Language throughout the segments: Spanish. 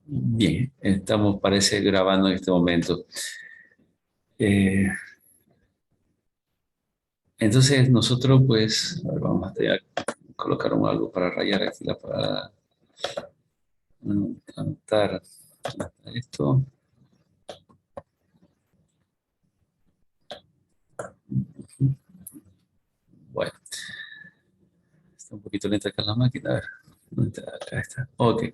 Bien, estamos, parece, grabando en este momento. Eh, entonces, nosotros, pues, a ver, vamos a colocar algo para rayar aquí, para anotar esto. Bueno, está un poquito lenta acá la máquina. A ver, ¿dónde está? Acá está. Ok.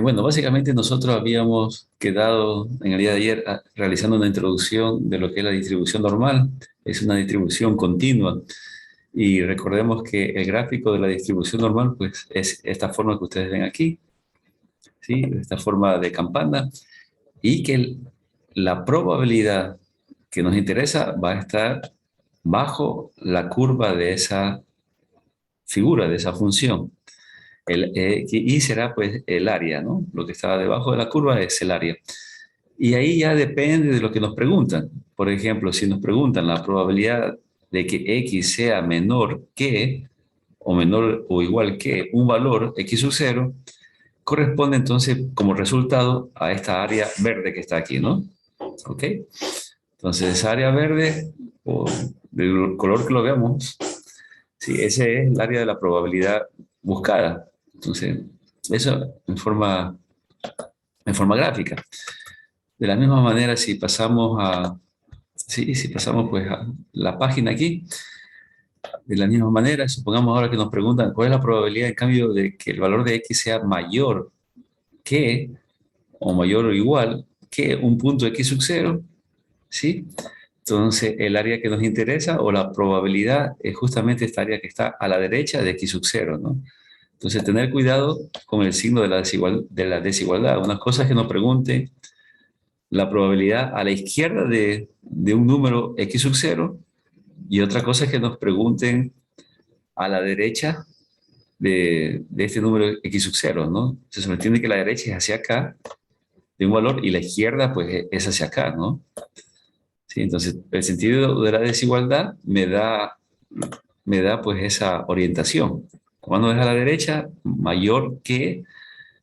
Bueno, básicamente nosotros habíamos quedado en el día de ayer realizando una introducción de lo que es la distribución normal. Es una distribución continua. Y recordemos que el gráfico de la distribución normal, pues, es esta forma que ustedes ven aquí, ¿sí? Esta forma de campana. Y que la probabilidad que nos interesa va a estar bajo la curva de esa figura, de esa función. Y será pues el área, ¿no? Lo que está debajo de la curva es el área. Y ahí ya depende de lo que nos preguntan. Por ejemplo, si nos preguntan la probabilidad de que X sea menor que o menor o igual que un valor X sub 0, corresponde entonces como resultado a esta área verde que está aquí, ¿no? ¿Ok? Entonces, esa área verde, o del color que lo veamos, sí, ese es el área de la probabilidad buscada. Entonces, eso en forma gráfica. De la misma manera, si pasamos sí, si pasamos pues a la página aquí, de la misma manera, supongamos ahora que nos preguntan cuál es la probabilidad en cambio de que el valor de X sea mayor que o mayor o igual que un punto X sub 0, ¿sí? Entonces, el área que nos interesa o la probabilidad es justamente esta área que está a la derecha de X sub 0, ¿no? Entonces, tener cuidado con el signo de la desigualdad. Una cosa es que nos pregunte la probabilidad a la izquierda de un número X sub 0 y otra cosa es que nos pregunten a la derecha de este número X sub 0, ¿no? Se sobreentiende que la derecha es hacia acá de un valor y la izquierda pues es hacia acá, ¿no? Sí, entonces, el sentido de la desigualdad me da pues esa orientación. Cuando es a la derecha, mayor que,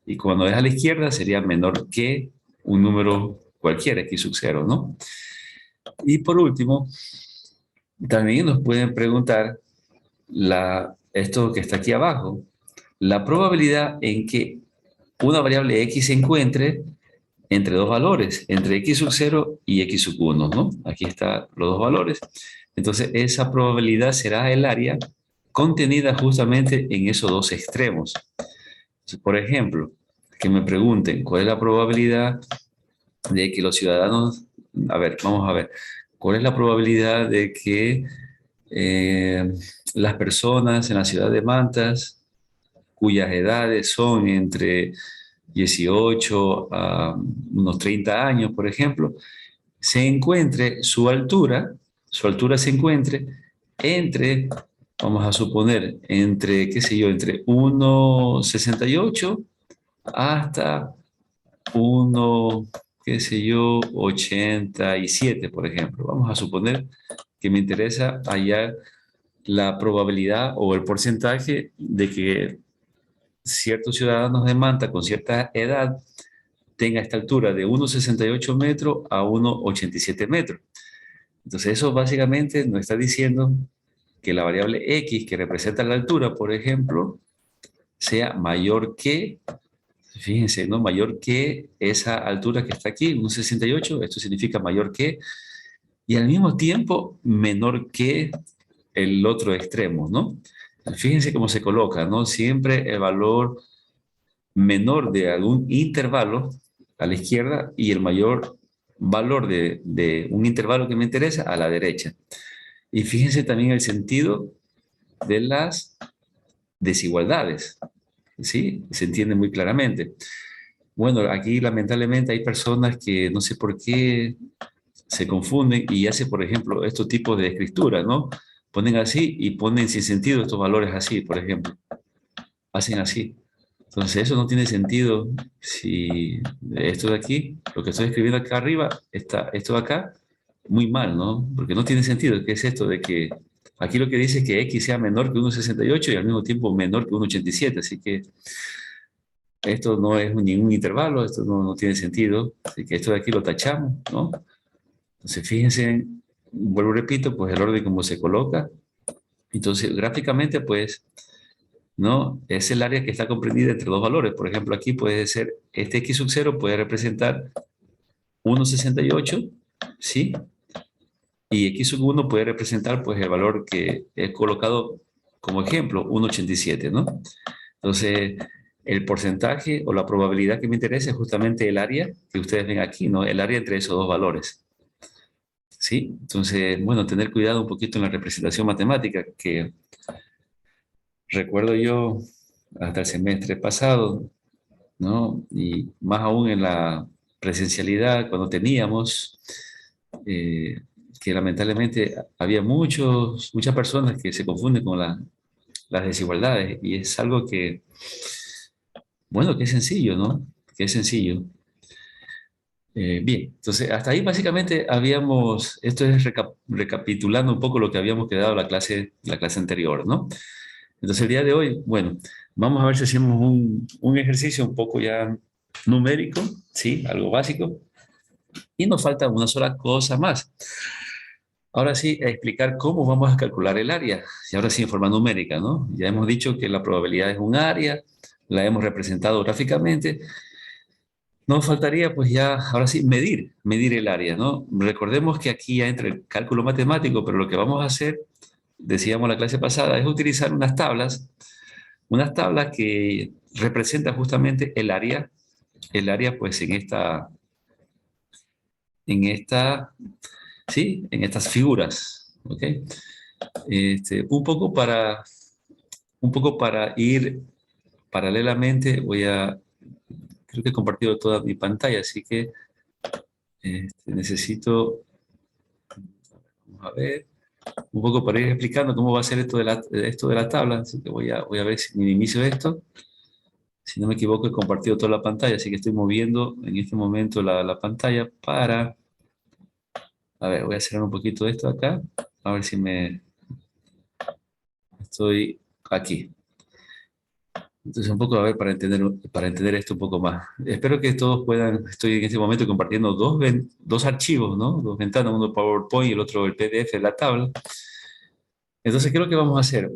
y cuando es a la izquierda sería menor que un número cualquiera, X sub 0, ¿no? Y por último, también nos pueden preguntar esto que está aquí abajo, la probabilidad en que una variable X se encuentre entre dos valores, entre X sub 0 y X sub 1, ¿no? Aquí están los dos valores. Entonces, esa probabilidad será el área contenida justamente en esos dos extremos. Entonces, por ejemplo, que me pregunten cuál es la probabilidad de que los ciudadanos, a ver, vamos a ver, cuál es la probabilidad de que eh, las personas en la ciudad de Mantas, cuyas edades son entre 18 a unos 30 años, por ejemplo, se encuentre su altura se encuentre entre, vamos a suponer, entre, qué sé yo, entre 1,68 hasta 1, qué sé yo, 87, por ejemplo. Vamos a suponer que me interesa hallar la probabilidad o el porcentaje de que ciertos ciudadanos de Manta con cierta edad tenga esta altura de 1,68 metros a 1,87 metros. Entonces eso básicamente nos está diciendo que la variable X que representa la altura, por ejemplo, sea mayor que, fíjense, ¿no? Mayor que esa altura que está aquí, 1,68, esto significa mayor que, y al mismo tiempo menor que el otro extremo, ¿no? Fíjense cómo se coloca, ¿no? Siempre el valor menor de algún intervalo a la izquierda y el mayor valor de un intervalo que me interesa a la derecha. Y fíjense también el sentido de las desigualdades, ¿sí? Se entiende muy claramente. Bueno, aquí lamentablemente hay personas que no sé por qué se confunden y hacen, por ejemplo, estos tipos de escritura, ¿no? Ponen así y ponen sin sentido estos valores así, por ejemplo. Hacen así. Entonces, eso no tiene sentido si esto de aquí, lo que estoy escribiendo acá arriba, está esto de acá, muy mal, ¿no? Porque no tiene sentido. ¿Qué es esto de que aquí lo que dice es que X sea menor que 1,68 y al mismo tiempo menor que 1,87? Así que Esto no es ningún intervalo, esto no tiene sentido. Así que esto de aquí lo tachamos, ¿no? Entonces, fíjense, vuelvo y repito, pues el orden como se coloca. Entonces, gráficamente, pues, ¿no? Es el área que está comprendida entre dos valores. Por ejemplo, aquí puede ser, este x sub 0 puede representar 1,68, ¿sí? Y x sub 1 puede representar, pues, el valor que he colocado como ejemplo, 1,87, ¿no? Entonces, el porcentaje o la probabilidad que me interesa es justamente el área que ustedes ven aquí, ¿no? El área entre esos dos valores, ¿sí? Entonces, bueno, tener cuidado un poquito en la representación matemática, que recuerdo yo hasta el semestre pasado, ¿no? Y más aún en la presencialidad, cuando teníamos, eh, que lamentablemente había muchas personas que se confunden con las desigualdades, y es algo que, bueno, que es sencillo, ¿no? Que es sencillo. Bien, entonces hasta ahí básicamente habíamos, esto es recapitulando un poco lo que habíamos quedado la clase anterior, ¿no? Entonces el día de hoy, bueno, vamos a ver si hacemos un ejercicio un poco ya numérico, ¿sí? Algo básico. Y nos falta una sola cosa más. Ahora sí, a explicar cómo vamos a calcular el área. Y ahora sí, en forma numérica, ¿no? Ya hemos dicho que la probabilidad es un área, la hemos representado gráficamente. Nos faltaría, pues ya, ahora sí, medir el área, ¿no? Recordemos que aquí ya entra el cálculo matemático, pero lo que vamos a hacer, decíamos la clase pasada, es utilizar unas tablas que representan justamente el área, pues sí, en estas figuras, ¿ok? Este, un poco para ir paralelamente, creo que he compartido toda mi pantalla, así que necesito, vamos a ver, un poco para ir explicando cómo va a ser esto de la tabla, así que voy a ver si minimizo esto. Si no me equivoco, he compartido toda la pantalla, así que estoy moviendo en este momento la pantalla para, a ver, voy a cerrar un poquito esto acá, a ver si estoy aquí. Entonces, un poco, a ver, para entender esto un poco más. Espero que todos puedan, estoy en este momento compartiendo dos archivos, ¿no? Dos ventanas, uno PowerPoint y el otro el PDF de la tabla. Entonces, ¿qué es lo que vamos a hacer?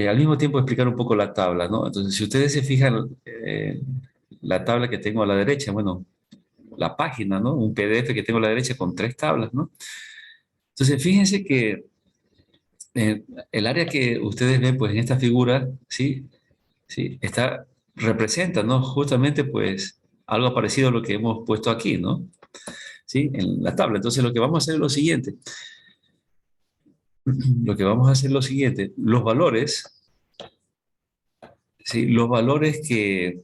Al mismo tiempo explicar un poco la tabla, ¿no? Entonces, si ustedes se fijan, la tabla que tengo a la derecha, bueno, la página, ¿no? Un PDF que tengo a la derecha con tres tablas, ¿no? Entonces, fíjense que eh, el área que ustedes ven, pues, en esta figura, ¿sí? ¿Sí? Representa, ¿no? Justamente, pues, algo parecido a lo que hemos puesto aquí, ¿no? ¿Sí? En la tabla. Entonces, lo que vamos a hacer es lo siguiente. Lo que vamos a hacer es lo siguiente. Los valores, ¿sí? Los valores que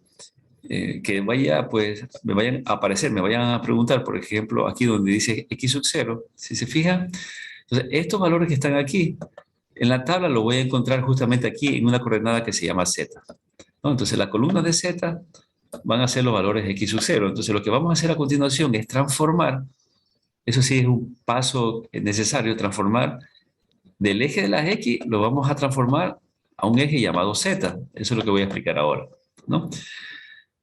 pues, me vayan a aparecer, me vayan a preguntar, por ejemplo, aquí donde dice x sub 0, si se fijan, entonces estos valores que están aquí, en la tabla lo voy a encontrar justamente aquí en una coordenada que se llama z, ¿no? Entonces las columnas de z van a ser los valores de x sub 0. Entonces lo que vamos a hacer a continuación es transformar, eso sí es un paso necesario, transformar del eje de las x, lo vamos a transformar a un eje llamado z. Eso es lo que voy a explicar ahora, ¿no?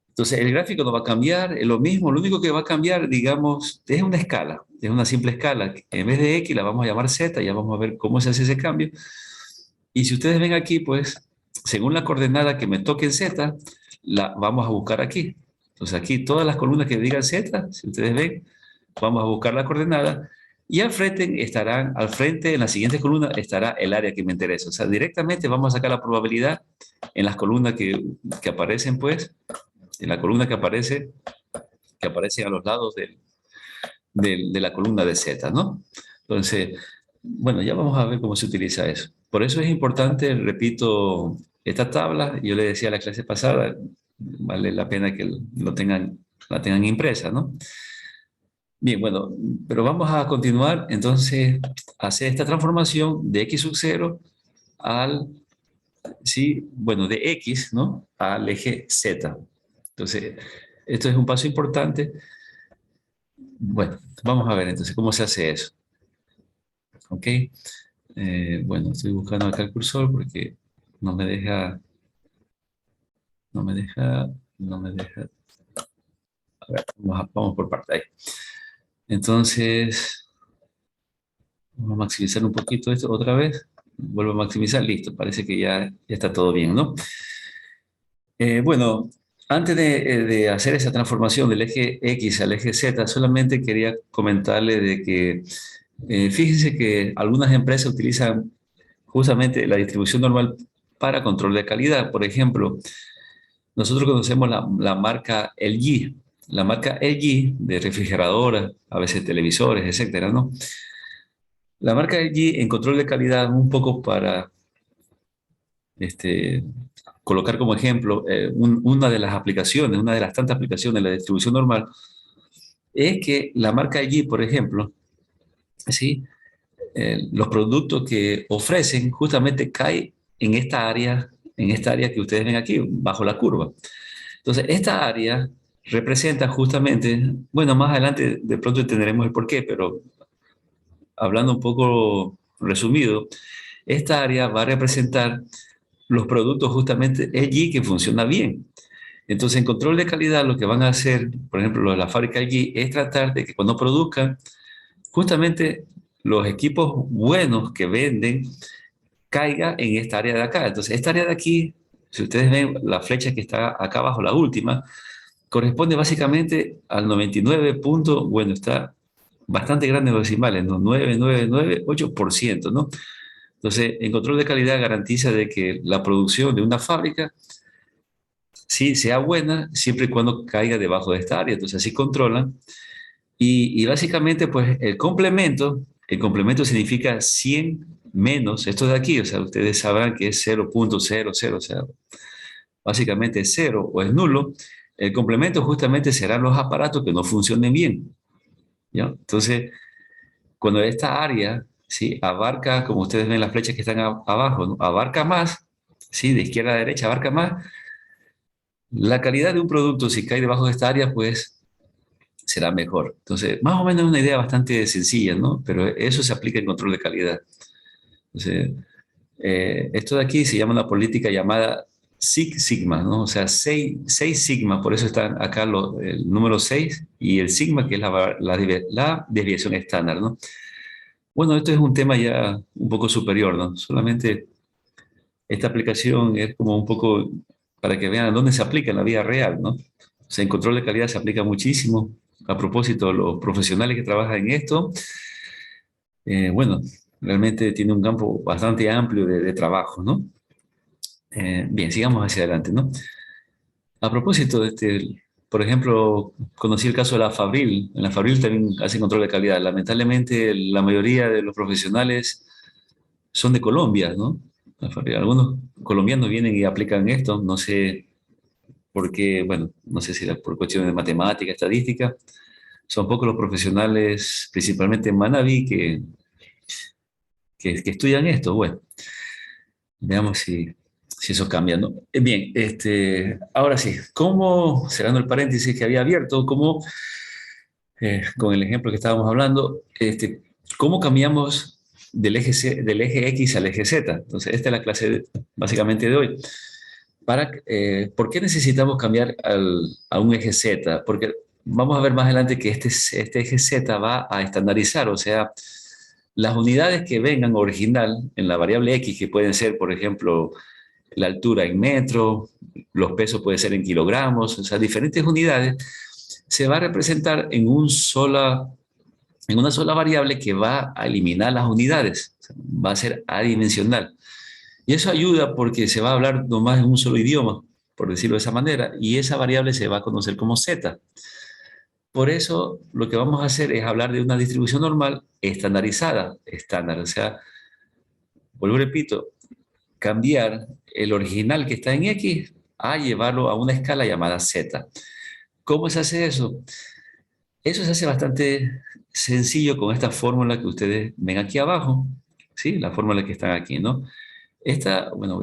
Entonces, el gráfico no va a cambiar, es lo mismo, lo único que va a cambiar, digamos, es una escala, es una simple escala. En vez de X la vamos a llamar Z, ya vamos a ver cómo se hace ese cambio. Y si ustedes ven aquí, pues, según la coordenada que me toque en Z, la vamos a buscar aquí. Entonces, aquí todas las columnas que digan Z, si ustedes ven, vamos a buscar la coordenada y al frente, en la siguiente columna, estará el área que me interesa. O sea, directamente vamos a sacar la probabilidad en las columnas que aparecen, pues, en la columna que aparece a los lados de la columna de Z, ¿no? Entonces, bueno, ya vamos a ver cómo se utiliza eso. Por eso es importante, repito, esta tabla, yo le decía a la clase pasada, vale la pena que la tengan impresa, ¿no? Bien, bueno, pero vamos a continuar entonces a hacer esta transformación de x sub 0 al, sí, bueno, de x, ¿no? Al eje z. Entonces, esto es un paso importante. Bueno, vamos a ver entonces cómo se hace eso. ¿Ok? Bueno, estoy buscando acá el cursor porque no me deja, no me deja. No me deja. A ver, vamos por parte ahí. Entonces, vamos a maximizar un poquito esto otra vez. Vuelvo a maximizar, listo. Parece que ya está todo bien, ¿no? Bueno, antes de hacer esa transformación del eje X al eje Z, solamente quería comentarle de que fíjense que algunas empresas utilizan justamente la distribución normal para control de calidad. Por ejemplo, nosotros conocemos la marca LG, la marca LG de refrigeradoras, a veces televisores, etcétera, ¿no? La marca LG en control de calidad, un poco para este, colocar como ejemplo una de las aplicaciones, una de las tantas aplicaciones de la distribución normal, es que la marca LG, por ejemplo, ¿sí? Los productos que ofrecen justamente caen en esta área que ustedes ven aquí, bajo la curva. Entonces, esta área representa justamente, bueno, más adelante de pronto entenderemos el porqué, pero hablando un poco resumido, esta área va a representar los productos justamente allí que funcionan bien. Entonces, en control de calidad, lo que van a hacer, por ejemplo, los de la fábrica allí, es tratar de que cuando produzcan, justamente los equipos buenos que venden caiga en esta área de acá. Entonces, esta área de aquí, si ustedes ven la flecha que está acá abajo, la última, corresponde básicamente al 99 punto, bueno, está bastante grande en los decimales, ¿no? 9,998%, ¿no? Entonces, en control de calidad garantiza de que la producción de una fábrica sí sea buena, siempre y cuando caiga debajo de esta área. Entonces, así controlan. Y básicamente, pues, el complemento significa 100 menos esto de aquí. O sea, ustedes sabrán que es 0,00, o sea, básicamente es cero o es nulo. El complemento justamente serán los aparatos que no funcionen bien, ¿ya? Entonces, cuando esta área, ¿sí? Abarca, como ustedes ven las flechas que están abajo, ¿no? Abarca más, ¿sí? De izquierda a derecha abarca más, la calidad de un producto, si cae debajo de esta área, pues será mejor. Entonces, más o menos es una idea bastante sencilla, ¿no? Pero eso se aplica en control de calidad. Entonces, esto de aquí se llama una política llamada Six Sigma, ¿no? O sea, seis sigma, por eso está acá el número 6 y el sigma, que es la desviación estándar, ¿no? Bueno, esto es un tema ya un poco superior, ¿no? Solamente esta aplicación es como un poco para que vean dónde se aplica en la vida real, ¿no? O sea, en control de calidad se aplica muchísimo. A propósito, los profesionales que trabajan en esto, bueno, realmente tiene un campo bastante amplio de trabajo, ¿no? Bien, sigamos hacia adelante, ¿no? A propósito, por ejemplo, conocí el caso de la Fabril. En la Fabril también hacen control de calidad. Lamentablemente, la mayoría de los profesionales son de Colombia, ¿no? Algunos colombianos vienen y aplican esto. No sé por qué, bueno, no sé si era por cuestiones de matemática, estadística. Son pocos los profesionales, principalmente en Manabí, que estudian esto. Bueno, veamos si eso cambia, ¿no? Bien, ahora sí, ¿cómo, cerrando el paréntesis que había abierto, con el ejemplo que estábamos hablando, cómo cambiamos del eje X al eje Z? Entonces, esta es la clase básicamente de hoy. ¿Por qué necesitamos cambiar a un eje Z? Porque vamos a ver más adelante que este eje Z va a estandarizar, o sea, las unidades que vengan original en la variable X, que pueden ser, por ejemplo, la altura en metros, los pesos pueden ser en kilogramos, o sea, diferentes unidades, se va a representar en una sola variable que va a eliminar las unidades, o sea, va a ser adimensional. Y eso ayuda porque se va a hablar nomás en un solo idioma, por decirlo de esa manera, y esa variable se va a conocer como z. Por eso lo que vamos a hacer es hablar de una distribución normal estandarizada, estándar, o sea, vuelvo y repito, cambiar el original que está en X a llevarlo a una escala llamada Z. ¿Cómo se hace eso? Eso se hace bastante sencillo con esta fórmula que ustedes ven aquí abajo, ¿sí? La fórmula que está aquí, ¿no? Bueno,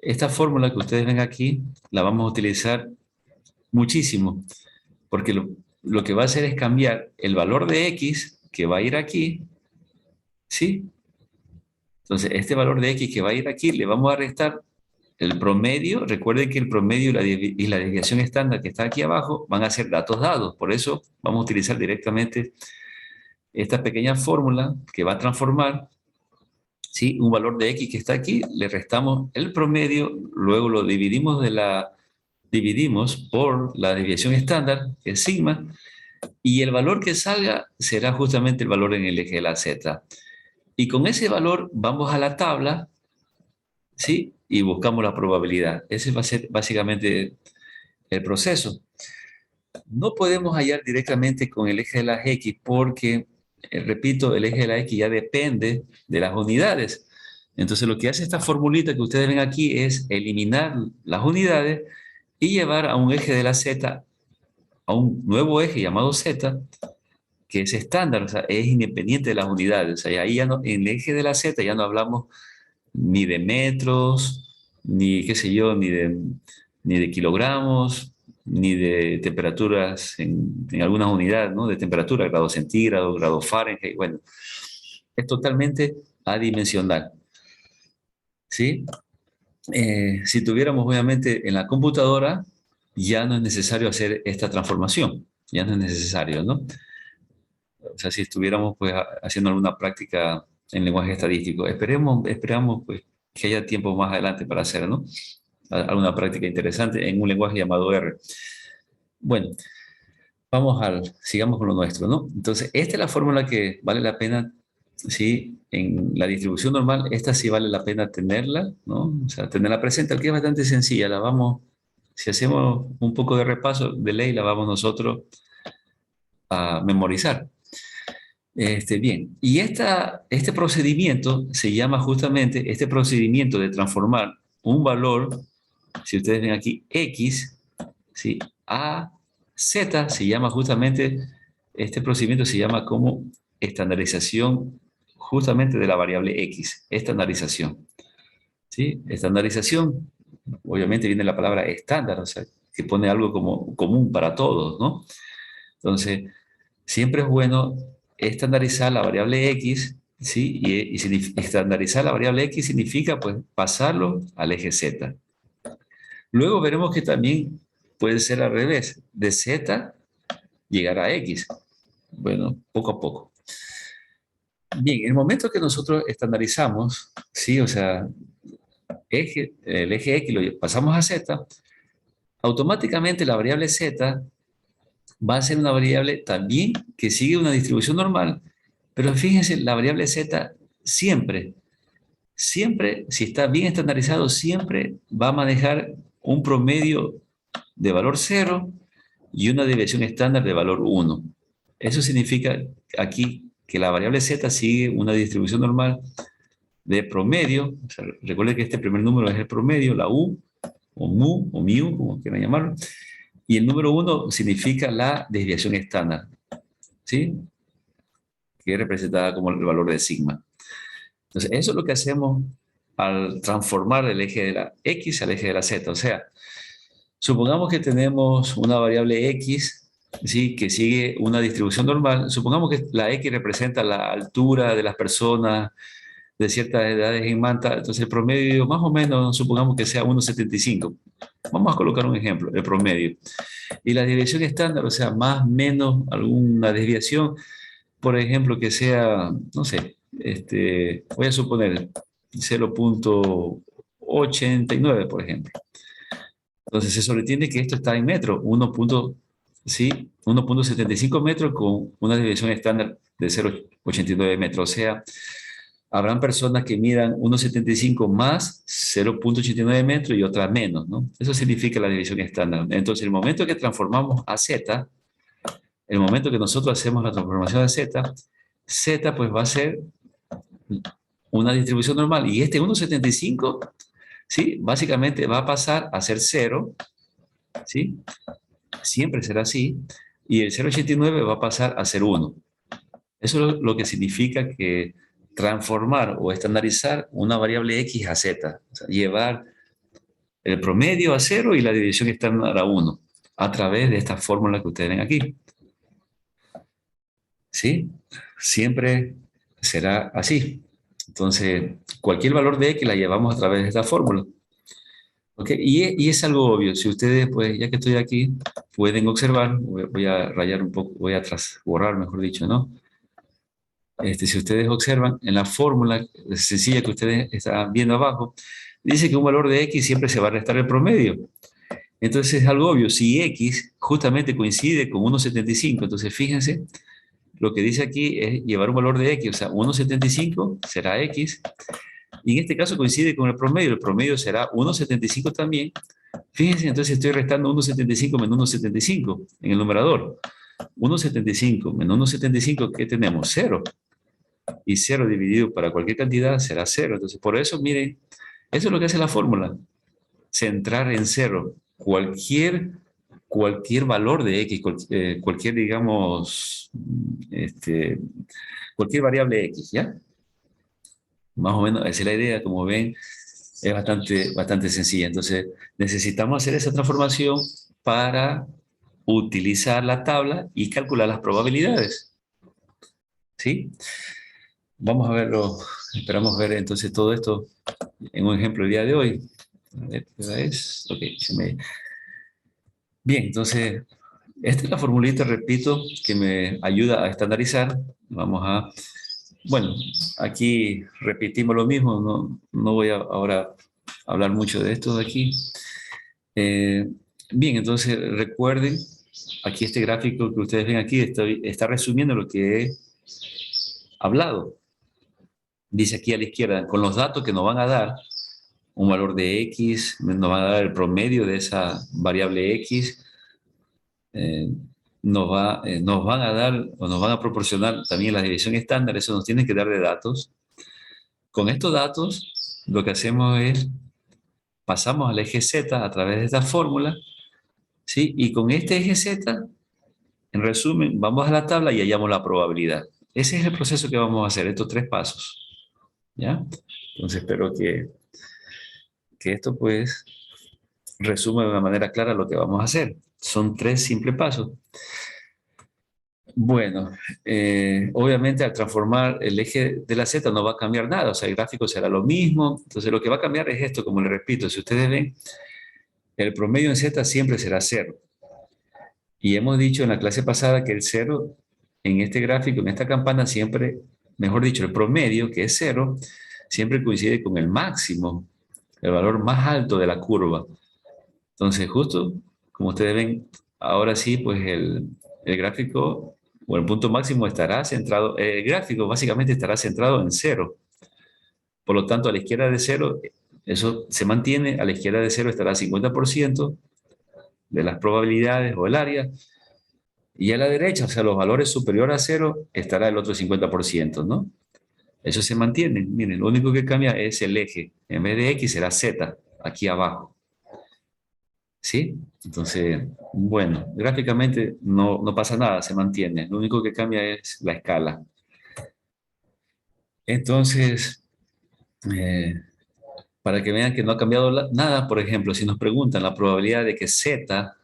esta fórmula que ustedes ven aquí la vamos a utilizar muchísimo, porque lo que va a hacer es cambiar el valor de X que va a ir aquí, ¿sí? Entonces, este valor de X que va a ir aquí le vamos a restar el promedio, recuerden que el promedio y la desviación estándar que está aquí abajo van a ser datos dados. Por eso vamos a utilizar directamente esta pequeña fórmula que va a transformar, ¿sí?, un valor de X que está aquí, le restamos el promedio, luego lo dividimos por la desviación estándar, que es sigma, y el valor que salga será justamente el valor en el eje de la Z. Y con ese valor vamos a la tabla, ¿sí?, y buscamos la probabilidad. Ese va a ser básicamente el proceso. No podemos hallar directamente con el eje de las X porque, repito, el eje de la X ya depende de las unidades. Entonces lo que hace esta formulita que ustedes ven aquí es eliminar las unidades y llevar a un eje de la Z, a un nuevo eje llamado Z, que es estándar, o sea, es independiente de las unidades. O sea, ahí ya no, en el eje de la Z ya no hablamos ni de metros, ni qué sé yo, ni de kilogramos, ni de temperaturas en algunas unidades, ¿no? De temperatura, grados centígrados, grados Fahrenheit, bueno, es totalmente adimensional, ¿sí? Si tuviéramos obviamente en la computadora, ya no es necesario hacer esta transformación, ya no es necesario, ¿no? O sea, si estuviéramos pues haciendo alguna práctica en lenguaje estadístico, esperamos pues que haya tiempo más adelante para hacer, ¿no? Alguna práctica interesante en un lenguaje llamado R. Bueno, sigamos con lo nuestro, ¿no? Entonces, esta es la fórmula que vale la pena, sí, en la distribución normal, esta sí vale la pena tenerla, ¿no? O sea, tenerla presente, que es bastante sencilla, si hacemos un poco de repaso de ley, la vamos nosotros a memorizar. Bien, y este procedimiento se llama justamente, este procedimiento de transformar un valor, si ustedes ven aquí, X, ¿sí?, a Z, se llama justamente, este procedimiento se llama como estandarización justamente de la variable X, estandarización, ¿sí? Estandarización, obviamente viene la palabra estándar, o sea, que pone algo como común para todos, ¿no? Entonces, siempre es bueno estandarizar la variable X, ¿sí? Estandarizar la variable X significa, pues, pasarlo al eje Z. Luego veremos que también puede ser al revés, de Z llegar a X. Bueno, poco a poco. Bien, en el momento que nosotros estandarizamos, ¿sí? O sea, el eje X lo pasamos a Z, automáticamente la variable Z va a ser una variable también que sigue una distribución normal, pero fíjense, la variable Z siempre, si está bien estandarizado, siempre va a manejar un promedio de valor 0 y una desviación estándar de valor 1. Eso significa aquí que la variable Z sigue una distribución normal de promedio. O sea, recuerden que este primer número es el promedio, la U, o mu, o miu, como quieran llamarlo. Y el número 1 significa la desviación estándar, ¿sí?, que es representada como el valor de sigma. Entonces, eso es lo que hacemos al transformar el eje de la X al eje de la Z. O sea, supongamos que tenemos una variable X, ¿sí?, que sigue una distribución normal. Supongamos que la X representa la altura de las personas de ciertas edades en Manta. Entonces, el promedio más o menos, supongamos que sea 1,75. Vamos a colocar un ejemplo, el promedio. Y la desviación estándar, o sea, más o menos alguna desviación, por ejemplo, que sea, no sé, voy a suponer 0,89, por ejemplo. Entonces se sobreentiende que esto está en metros, 1,75 metros con una desviación estándar de 0,89 metros. O sea, habrán personas que midan 1,75 más 0,89 metros y otras menos, ¿no? Eso significa la división estándar. Entonces, el momento que transformamos a Z, el momento que nosotros hacemos la transformación a Z, Z pues va a ser una distribución normal. Y este 1,75, ¿sí?, básicamente va a pasar a ser 0, ¿sí? Siempre será así. Y el 0,89 va a pasar a ser 1. Eso es lo que significa que transformar o estandarizar una variable X a Z. O sea, llevar el promedio a 0 y la división estándar a 1 a través de esta fórmula que ustedes ven aquí. ¿Sí? Siempre será así. Entonces, cualquier valor de X la llevamos a través de esta fórmula. ¿Ok? Y es algo obvio. Si ustedes, pues, ya que estoy aquí, pueden observar, voy a rayar un poco, voy a borrar, mejor dicho, ¿no? Si ustedes observan, en la fórmula sencilla que ustedes están viendo abajo, dice que un valor de X siempre se va a restar el promedio. Entonces es algo obvio, si X justamente coincide con 1,75, entonces fíjense, lo que dice aquí es llevar un valor de X, o sea, 1,75 será X, y en este caso coincide con el promedio será 1,75 también. Fíjense, entonces estoy restando 1,75 menos 1,75 en el numerador. 1,75 menos 1,75, ¿qué tenemos? 0. Y 0 dividido para cualquier cantidad será 0. Entonces, por eso, miren, eso es lo que hace la fórmula. Centrar en 0 cualquier valor de X, cualquier, digamos, cualquier variable X, ¿ya? Más o menos, esa es la idea, como ven, es bastante sencilla. Entonces, necesitamos hacer esa transformación para utilizar la tabla y calcular las probabilidades, ¿sí? Vamos a verlo, esperamos ver entonces todo esto en un ejemplo el día de hoy. A ver, ¿qué hora es? Ok, Bien, entonces, esta es la formulita, repito, que me ayuda a estandarizar. Vamos a, bueno, aquí repetimos lo mismo, no voy a ahora hablar mucho de esto de aquí. Eh, Bien, entonces recuerden, aquí este gráfico que ustedes ven aquí está resumiendo lo que he hablado. Dice aquí a la izquierda, con los datos que nos van a dar, un valor de X, nos van a dar el promedio de esa variable X, eh, nos van a dar o nos van a proporcionar también la división estándar, eso nos tiene que dar de datos. Con estos datos, lo que hacemos es, pasamos al eje Z a través de esta fórmula, ¿sí? Y con este eje Z, en resumen, vamos a la tabla y hallamos la probabilidad. Ese es el proceso que vamos a hacer, estos 3 pasos, ¿ya? Entonces espero que esto pues resume de una manera clara lo que vamos a hacer. Son 3 simples pasos. Bueno, obviamente al transformar el eje de la Z no va a cambiar nada, o sea, el gráfico será lo mismo. Entonces lo que va a cambiar es esto, como les repito, si ustedes ven, el promedio en Z siempre será 0. Y hemos dicho en la clase pasada que el 0 en este gráfico, en esta campana, siempre, mejor dicho, el promedio, que es 0, siempre coincide con el máximo, el valor más alto de la curva. Entonces, justo como ustedes ven, ahora sí, pues el gráfico o el punto máximo estará centrado, el gráfico básicamente estará centrado en 0. Por lo tanto, a la izquierda de 0, eso se mantiene, a la izquierda de 0 estará 50% de las probabilidades o el área, y a la derecha, o sea, los valores superiores a 0, estará el otro 50%, ¿no? Eso se mantiene. Miren, lo único que cambia es el eje. En vez de X será Z, aquí abajo. ¿Sí? Entonces, bueno, gráficamente no pasa nada, se mantiene. Lo único que cambia es la escala. Entonces, eh, para que vean que no ha cambiado nada, por ejemplo, si nos preguntan la probabilidad de que Z,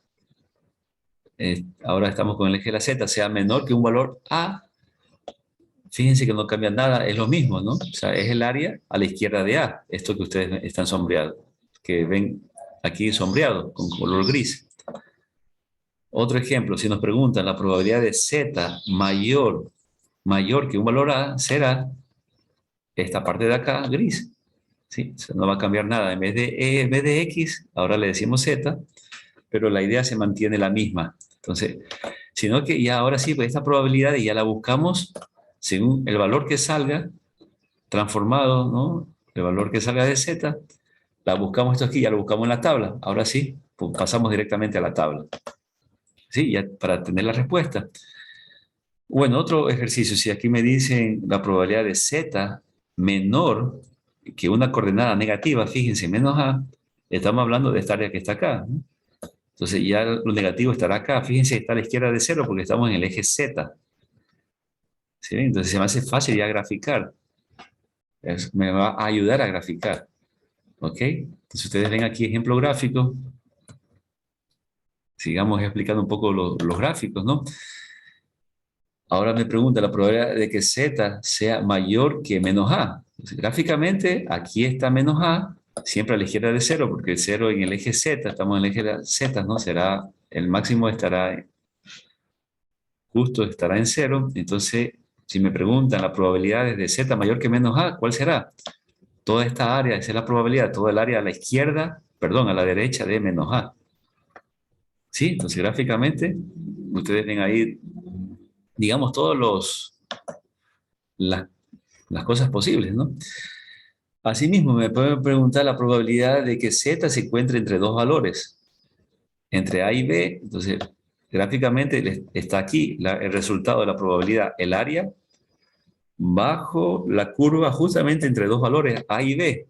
ahora estamos con el eje de la Z, sea menor que un valor A, fíjense que no cambia nada, es lo mismo, ¿no? O sea, es el área a la izquierda de A, esto que ustedes están sombreados, que ven aquí sombreado con color gris. Otro ejemplo, si nos preguntan la probabilidad de Z mayor que un valor A, será esta parte de acá gris. ¿Sí? O sea, no va a cambiar nada. En vez de X, ahora le decimos Z, pero la idea se mantiene la misma. Entonces, sino que ya ahora sí, pues esta probabilidad ya la buscamos según el valor que salga, transformado, ¿no? El valor que salga de Z, la buscamos esto aquí, ya lo buscamos en la tabla. Ahora sí, pues pasamos directamente a la tabla. ¿Sí? Ya para tener la respuesta. Bueno, otro ejercicio, si aquí me dicen la probabilidad de Z menor que una coordenada negativa, fíjense, menos A, estamos hablando de esta área que está acá, ¿no? Entonces ya lo negativo estará acá, fíjense, está a la izquierda de 0 porque estamos en el eje Z. ¿Sí? Entonces se me hace fácil ya graficar. Me va a ayudar a graficar. ¿Ok? Entonces ustedes ven aquí ejemplo gráfico. Sigamos explicando un poco los gráficos, ¿no? Ahora me pregunta la probabilidad de que Z sea mayor que menos A. Entonces, gráficamente, aquí está menos A, siempre a la izquierda de cero, porque el cero en el eje Z, estamos en el eje Z, ¿no? Será, el máximo estará, justo estará en cero. Entonces, si me preguntan la probabilidad de Z mayor que menos A, ¿cuál será? Toda esta área, esa es la probabilidad, toda el área a la izquierda, perdón, a la derecha de menos A. ¿Sí? Entonces, gráficamente, ustedes ven ahí, digamos, las, las cosas posibles, ¿no? Asimismo, me pueden preguntar la probabilidad de que Z se encuentre entre dos valores, entre A y B. Entonces, gráficamente está aquí el resultado de la probabilidad, el área, bajo la curva justamente entre dos valores, A y B.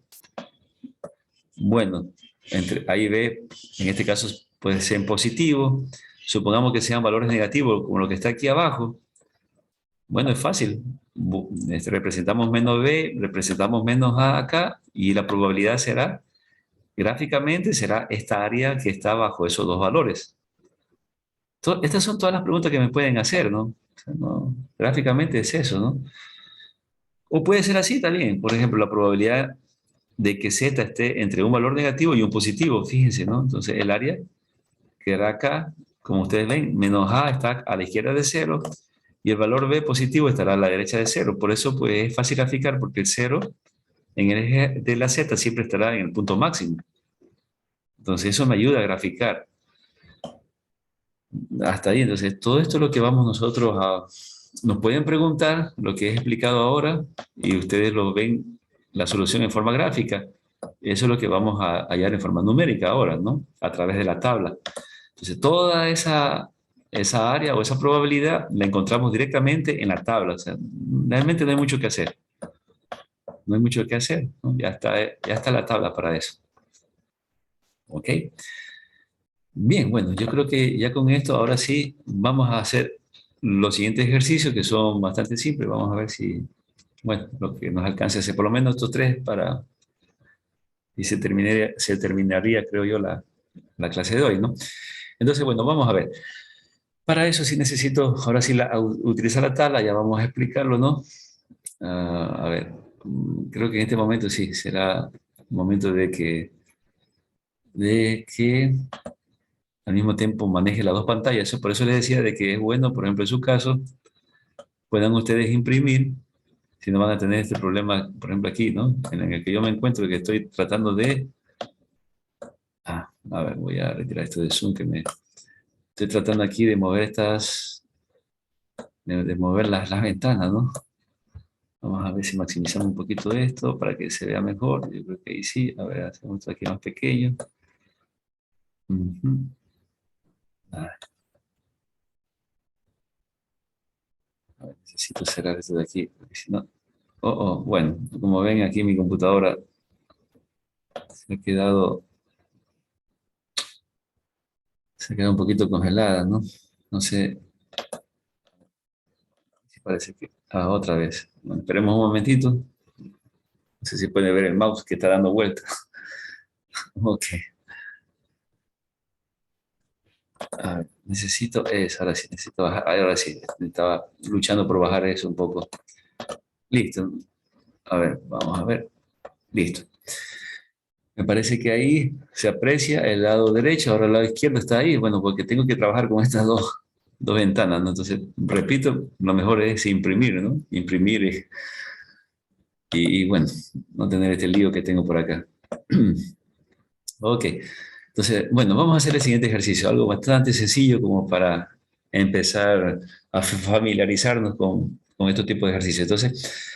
Bueno, entre A y B, en este caso puede ser en positivo. Supongamos que sean valores negativos, como lo que está aquí abajo. Bueno, es fácil. Representamos menos B, representamos menos A acá, y la probabilidad será, gráficamente, será esta área que está bajo esos dos valores. Estas son todas las preguntas que me pueden hacer, ¿no? O sea, gráficamente es eso, ¿no? O puede ser así también. Por ejemplo, la probabilidad de que Z esté entre un valor negativo y un positivo, fíjense, ¿no? Entonces el área quedará acá, como ustedes ven, menos A está a la izquierda de cero y el valor B positivo estará a la derecha de cero. Por eso pues es fácil graficar porque el cero en el eje de la Z siempre estará en el punto máximo. Entonces eso me ayuda a graficar. Hasta ahí, entonces todo esto es lo que vamos nosotros a... Nos pueden preguntar lo que he explicado ahora y ustedes lo ven la solución en forma gráfica. Eso es lo que vamos a hallar en forma numérica ahora, ¿no? A través de la tabla. Entonces, toda esa área o esa probabilidad la encontramos directamente en la tabla. O sea, realmente no hay mucho que hacer. No hay mucho que hacer, ¿no? Ya está la tabla para eso. ¿Ok? Bien, bueno, yo creo que ya con esto, ahora sí, vamos a hacer los siguientes ejercicios que son bastante simples. Vamos a ver si, bueno, lo que nos alcance a hacer por lo menos estos tres para, y se terminaría, creo yo, la clase de hoy, ¿no? Entonces, bueno, vamos a ver. Para eso sí necesito, ahora sí, utilizar la tabla, ya vamos a explicarlo, ¿no? A ver, creo que en este momento sí, será momento de que al mismo tiempo maneje las dos pantallas. Eso, por eso les decía de que es bueno, por ejemplo, en su caso, puedan ustedes imprimir, si no van a tener este problema, por ejemplo, aquí, ¿no? En el que yo me encuentro, que estoy tratando de... a ver, voy a retirar esto de Zoom, que me... Estoy tratando aquí de mover de mover las ventanas, ¿no? Vamos a ver si maximizamos un poquito esto para que se vea mejor. Yo creo que ahí sí. A ver, hacemos esto aquí más pequeño. Ujú. A ver, necesito cerrar esto de aquí, porque si no... bueno, como ven aquí mi computadora se ha quedado un poquito congelada, ¿no? No sé si parece que... otra vez. Bueno, esperemos un momentito. No sé si pueden ver el mouse que está dando vuelta. Ok. A ver, necesito eso, ahora sí, necesito bajar. Ahora sí, estaba luchando por bajar eso un poco. Listo. A ver, vamos a ver. Listo. Me parece que ahí se aprecia el lado derecho, ahora el lado izquierdo está ahí. Bueno, porque tengo que trabajar con estas dos ventanas, ¿no? Entonces, repito, lo mejor es imprimir, ¿no? Imprimir y bueno, no tener este lío que tengo por acá. Ok. Entonces, bueno, vamos a hacer el siguiente ejercicio, algo bastante sencillo como para empezar a familiarizarnos con estos tipos de ejercicios. Entonces,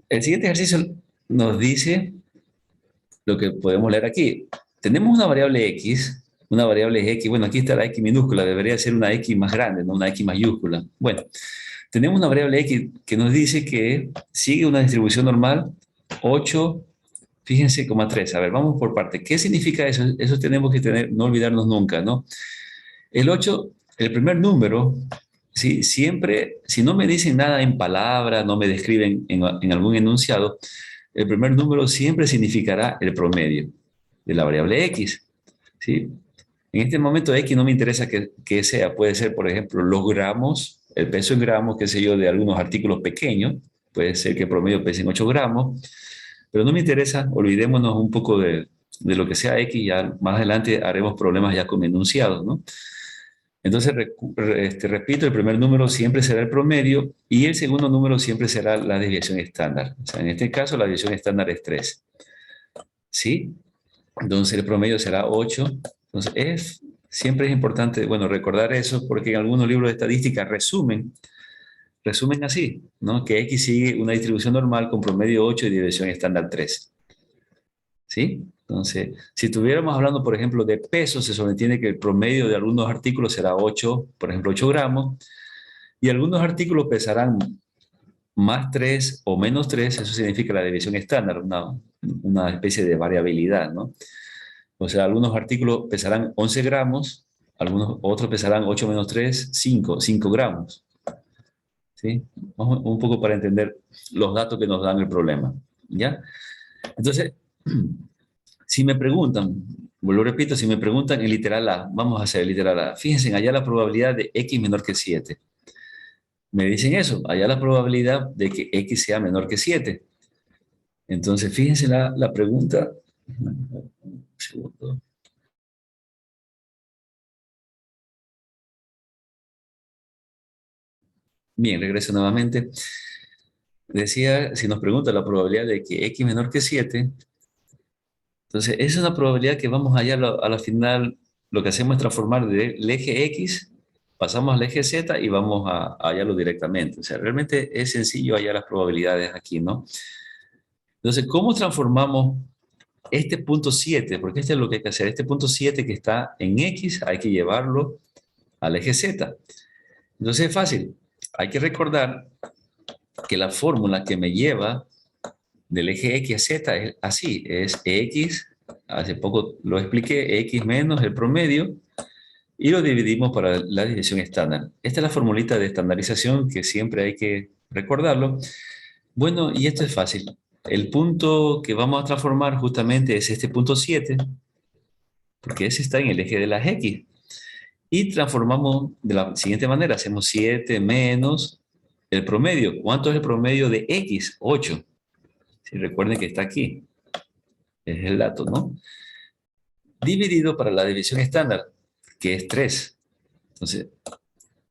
el siguiente ejercicio nos dice lo que podemos leer aquí. Tenemos una variable X, bueno, aquí está la X minúscula, debería ser una X más grande, no una X mayúscula. Bueno, tenemos una variable X que nos dice que sigue una distribución normal 8, fíjense, 3. A ver, vamos por parte. ¿Qué significa eso? Eso tenemos que tener, no olvidarnos nunca, ¿no? El 8, el primer número, ¿sí? Siempre, si no me dicen nada en palabras, no me describen en algún enunciado, el primer número siempre significará el promedio de la variable X, ¿sí? En este momento X no me interesa que sea, puede ser, por ejemplo, los gramos, el peso en gramos, qué sé yo, de algunos artículos pequeños, puede ser que el promedio pese en 8 gramos, Pero no me interesa, olvidémonos un poco de lo que sea X, ya más adelante haremos problemas ya con enunciados, ¿no? Entonces, repito, el primer número siempre será el promedio y el segundo número siempre será la desviación estándar. O sea, en este caso, la desviación estándar es 3. ¿Sí? Entonces, el promedio será 8. Entonces, siempre es importante, bueno, recordar eso porque en algunos libros de estadística resumen así, ¿no? Que X sigue una distribución normal con promedio 8 y desviación estándar 3. ¿Sí? Entonces, si estuviéramos hablando, por ejemplo, de peso, se sobreentiende que el promedio de algunos artículos será 8, por ejemplo, 8 gramos, y algunos artículos pesarán más 3 o menos 3. Eso significa la desviación estándar, una especie de variabilidad, ¿no? O sea, algunos artículos pesarán 11 gramos, algunos otros pesarán 8 menos 3, 5 gramos, ¿sí? Un poco para entender los datos que nos dan el problema, ¿ya? Entonces, si me preguntan, lo repito, si me preguntan el literal A, vamos a hacer el literal A. Fíjense, allá la probabilidad de X menor que 7. Me dicen eso, allá la probabilidad de que X sea menor que 7. Entonces, fíjense la pregunta. Un segundo. Bien, regreso nuevamente. Decía, si nos pregunta la probabilidad de que X menor que 7, entonces es una probabilidad que vamos allá a la final, lo que hacemos es transformar del eje X, pasamos al eje Z y vamos a hallarlo directamente. O sea, realmente es sencillo hallar las probabilidades aquí, ¿no? Entonces, ¿cómo transformamos este punto 7? Porque este es lo que hay que hacer. Este punto 7 que está en X, hay que llevarlo al eje Z. Entonces es fácil. Hay que recordar que la fórmula que me lleva del eje X a Z es así, es X, hace poco lo expliqué, X menos el promedio, y lo dividimos para la división estándar. Esta es la formulita de estandarización que siempre hay que recordarlo. Bueno, y esto es fácil. El punto que vamos a transformar justamente es este punto 7, porque ese está en el eje de las X. Y transformamos de la siguiente manera, hacemos 7 menos el promedio. ¿Cuánto es el promedio de X? 8. Si recuerden que está aquí, es el dato, ¿no? Dividido para la división estándar, que es 3. Entonces,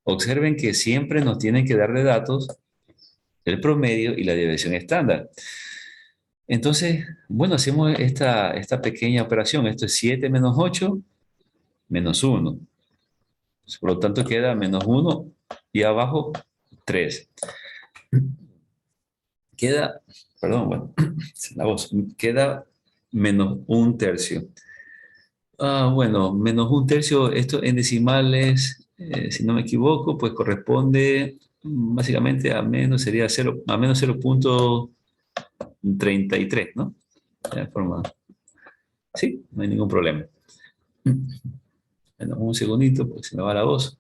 observen que siempre nos tienen que dar de datos el promedio y la división estándar. Entonces, bueno, hacemos esta pequeña operación. Esto es 7 menos 8 menos 1. Por lo tanto, queda menos 1 y abajo 3. Queda, perdón, bueno, la voz, queda menos un tercio. Bueno, menos un tercio, esto en decimales, si no me equivoco, pues corresponde básicamente a menos, sería 0, a menos 0,33, ¿no? De forma, sí, no hay ningún problema. Bueno, un segundito, porque se me va la voz.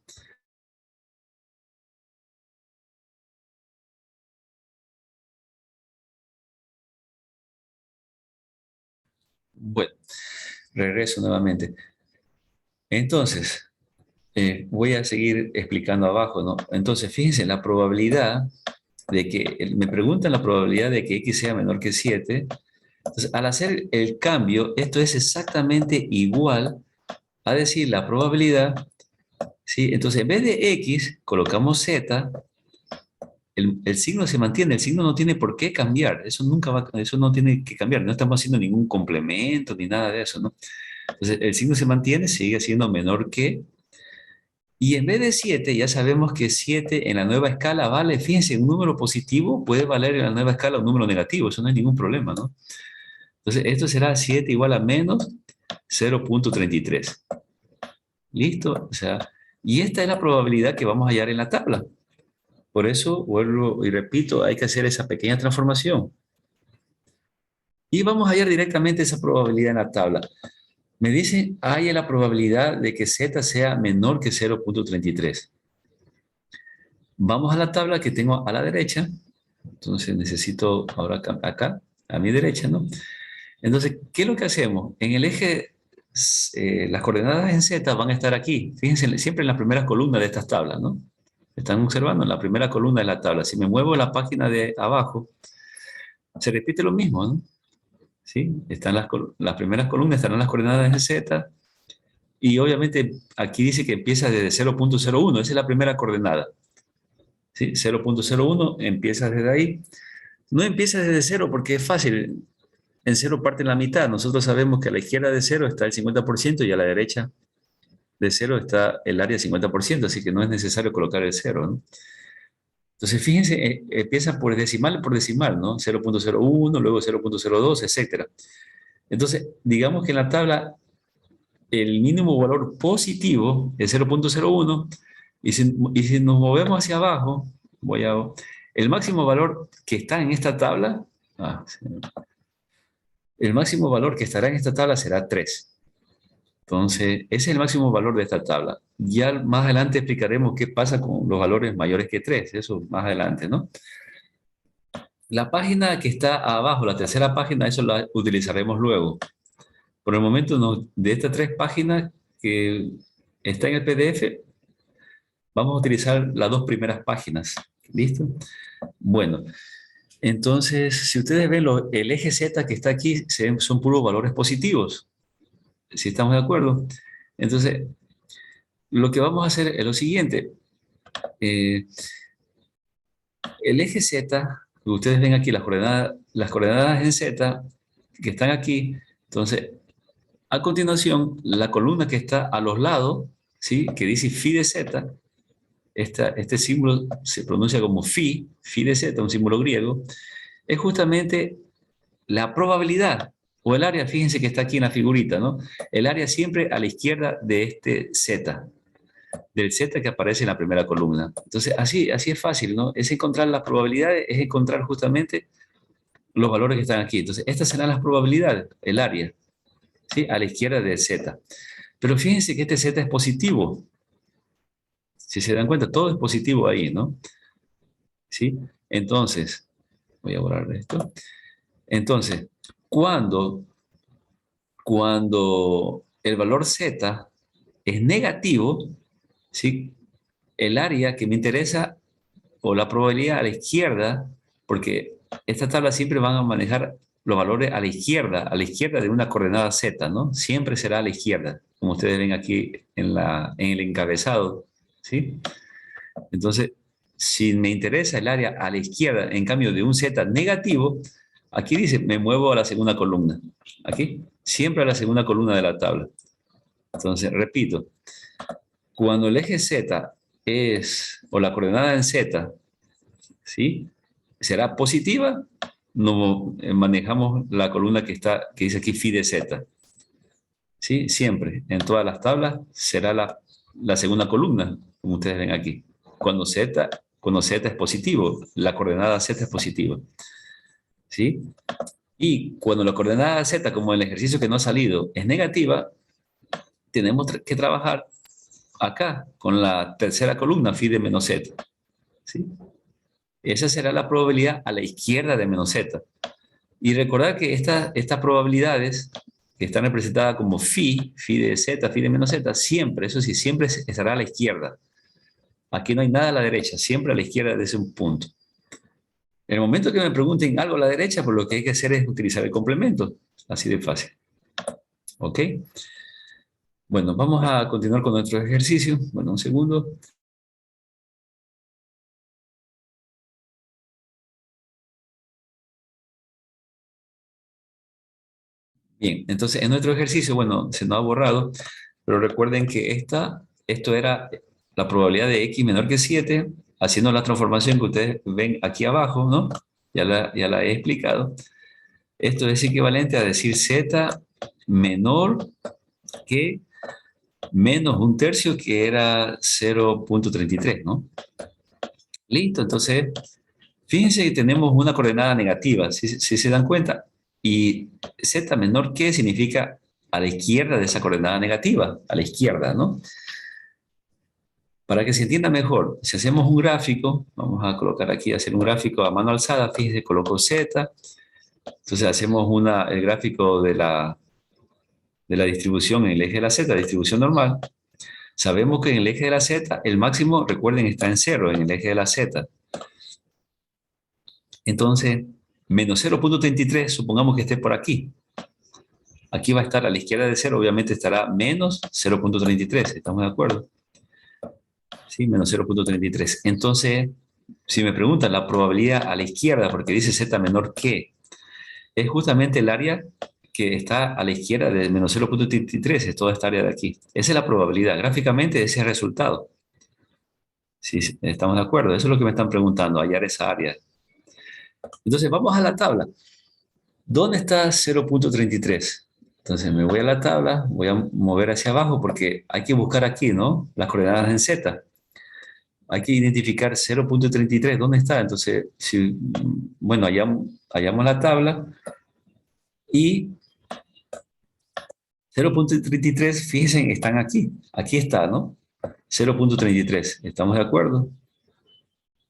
Bueno, regreso nuevamente. Entonces, voy a seguir explicando abajo, ¿no? Entonces, fíjense, la probabilidad de que, me preguntan la probabilidad de que X sea menor que 7. Entonces, al hacer el cambio, esto es exactamente igual a decir la probabilidad, ¿sí? Entonces, en vez de X, colocamos Z, el signo se mantiene, el signo no tiene por qué cambiar, eso nunca va, eso no tiene que cambiar, no estamos haciendo ningún complemento ni nada de eso, ¿no? Entonces, el signo se mantiene, sigue siendo menor que, y en vez de 7, ya sabemos que 7 en la nueva escala vale, fíjense, un número positivo puede valer en la nueva escala un número negativo, eso no es ningún problema, ¿no? Entonces, esto será 7 igual a menos 0,33. ¿Listo? O sea, y esta es la probabilidad que vamos a hallar en la tabla. Por eso, vuelvo y repito, hay que hacer esa pequeña transformación. Y vamos a hallar directamente esa probabilidad en la tabla. Me dice, hay la probabilidad de que Z sea menor que 0,33. Vamos a la tabla que tengo a la derecha. Entonces necesito ahora acá, a mi derecha, ¿no? Entonces, ¿qué es lo que hacemos? En el eje, las coordenadas en Z van a estar aquí. Fíjense, siempre en las primeras columnas de estas tablas, ¿no? Están observando, en la primera columna de la tabla. Si me muevo la página de abajo, se repite lo mismo, ¿no? ¿sí? Están las primeras columnas, estarán las coordenadas en Z, y obviamente aquí dice que empieza desde 0.01, esa es la primera coordenada, ¿sí? 0.01, empieza desde ahí. No empieza desde cero porque es fácil, en cero parte en la mitad. Nosotros sabemos que a la izquierda de cero está el 50% y a la derecha de cero está el área 50%, así que no es necesario colocar el cero, ¿no? Entonces, fíjense, empieza por decimal, ¿no? 0.01, luego 0.02, etcétera. Entonces, digamos que en la tabla el mínimo valor positivo es 0.01 y si nos movemos hacia abajo, el máximo valor que está en esta tabla, sí, el máximo valor que estará en esta tabla será 3. Entonces, ese es el máximo valor de esta tabla. Ya más adelante explicaremos qué pasa con los valores mayores que 3, eso más adelante, ¿no? La página que está abajo, la tercera página, eso la utilizaremos luego. Por el momento, de estas 3 páginas que está en el PDF, vamos a utilizar las 2 primeras páginas. ¿Listo? Bueno, entonces, si ustedes ven el eje Z que está aquí, son puros valores positivos. ¿Sí estamos de acuerdo? Entonces, lo que vamos a hacer es lo siguiente. Eh, el eje Z, ustedes ven aquí las coordenadas en Z que están aquí. Entonces, a continuación, la columna que está a los lados, ¿sí? Que dice phi de Z, este símbolo se pronuncia como phi de Z, un símbolo griego, es justamente la probabilidad o el área, fíjense que está aquí en la figurita, ¿no? El área siempre a la izquierda de este Z, del Z que aparece en la primera columna. Entonces, así es fácil, ¿no? Es encontrar las probabilidades, es encontrar justamente los valores que están aquí. Entonces, estas serán las probabilidades, el área, ¿sí? A la izquierda del Z. Pero fíjense que este Z es positivo. Si se dan cuenta, todo es positivo ahí, ¿no? ¿Sí? Entonces, voy a borrar esto. Entonces, cuando, cuando el valor Z es negativo, ¿sí? El área que me interesa o la probabilidad a la izquierda, porque estas tablas siempre van a manejar los valores a la izquierda de una coordenada Z, ¿no? Siempre será a la izquierda, como ustedes ven aquí en el encabezado, ¿sí? Entonces, si me interesa el área a la izquierda, en cambio de un Z negativo, aquí dice, me muevo a la segunda columna. Aquí, siempre a la segunda columna de la tabla. Entonces, repito, cuando el eje Z o la coordenada en Z, ¿sí? Será positiva, no manejamos la columna que dice aquí phi de Z. ¿Sí? Siempre, en todas las tablas, será la segunda columna, como ustedes ven aquí. Cuando Z es positivo, la coordenada Z es positiva. ¿Sí? Y cuando la coordenada Z, como el ejercicio que no ha salido, es negativa, tenemos que trabajar acá con la tercera columna, phi de menos Z. ¿Sí? Esa será la probabilidad a la izquierda de menos Z. Y recordar que estas probabilidades que están representadas como phi de Z, phi de menos Z, siempre, eso sí, siempre estará a la izquierda. Aquí no hay nada a la derecha, siempre a la izquierda de ese punto. En el momento que me pregunten algo a la derecha, pues lo que hay que hacer es utilizar el complemento. Así de fácil. ¿Ok? Bueno, vamos a continuar con nuestro ejercicio. Bueno, un segundo. Bien, entonces en nuestro ejercicio, bueno, se nos ha borrado, pero recuerden que esto era la probabilidad de x menor que 7, haciendo la transformación que ustedes ven aquí abajo, ¿no? Ya la he explicado. Esto es equivalente a decir z menor que menos un tercio, que era 0.33, ¿no? Listo, entonces, fíjense que tenemos una coordenada negativa, si se dan cuenta. Y z menor que significa a la izquierda de esa coordenada negativa, a la izquierda, ¿no? Para que se entienda mejor, si hacemos un gráfico, vamos a colocar aquí, hacer un gráfico a mano alzada, fíjense, coloco z, entonces hacemos el gráfico de la distribución en el eje de la z, distribución normal. Sabemos que en el eje de la z, el máximo, recuerden, está en 0, en el eje de la z. Entonces, menos 0.33, supongamos que esté por aquí. Aquí va a estar a la izquierda de 0, obviamente estará menos 0.33, ¿estamos de acuerdo? Sí, menos 0.33. Entonces, si me preguntan la probabilidad a la izquierda, porque dice z menor que, es justamente el área que está a la izquierda de menos 0.33, es toda esta área de aquí. Esa es la probabilidad. Gráficamente, ese es el resultado. Sí, sí, estamos de acuerdo. Eso es lo que me están preguntando, hallar esa área. Entonces, vamos a la tabla. ¿Dónde está 0.33? Entonces, me voy a la tabla, voy a mover hacia abajo porque hay que buscar aquí, ¿no? Las coordenadas en z. Hay que identificar 0.33, ¿dónde está? Entonces, si, bueno, hallamos la tabla y 0.33, fíjense, están aquí. Aquí está, ¿no? 0.33, ¿estamos de acuerdo?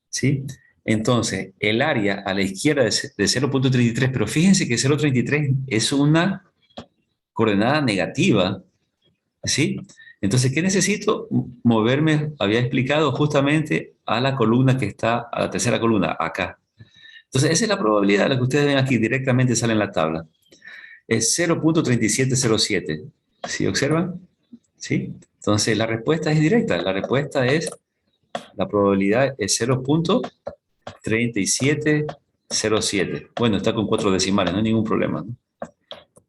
¿Sí? Entonces, el área a la izquierda de 0.33, pero fíjense que 0.33 es una coordenada negativa, ¿sí? Entonces, ¿qué necesito? Moverme, había explicado justamente a la columna que está, a la tercera columna, acá. Entonces, esa es la probabilidad, la que ustedes ven aquí, directamente sale en la tabla. Es 0.3707. ¿Sí observan? ¿Sí? Entonces, la respuesta es directa. La respuesta es, la probabilidad es 0.3707. Bueno, está con 4 decimales, no hay ningún problema, ¿no?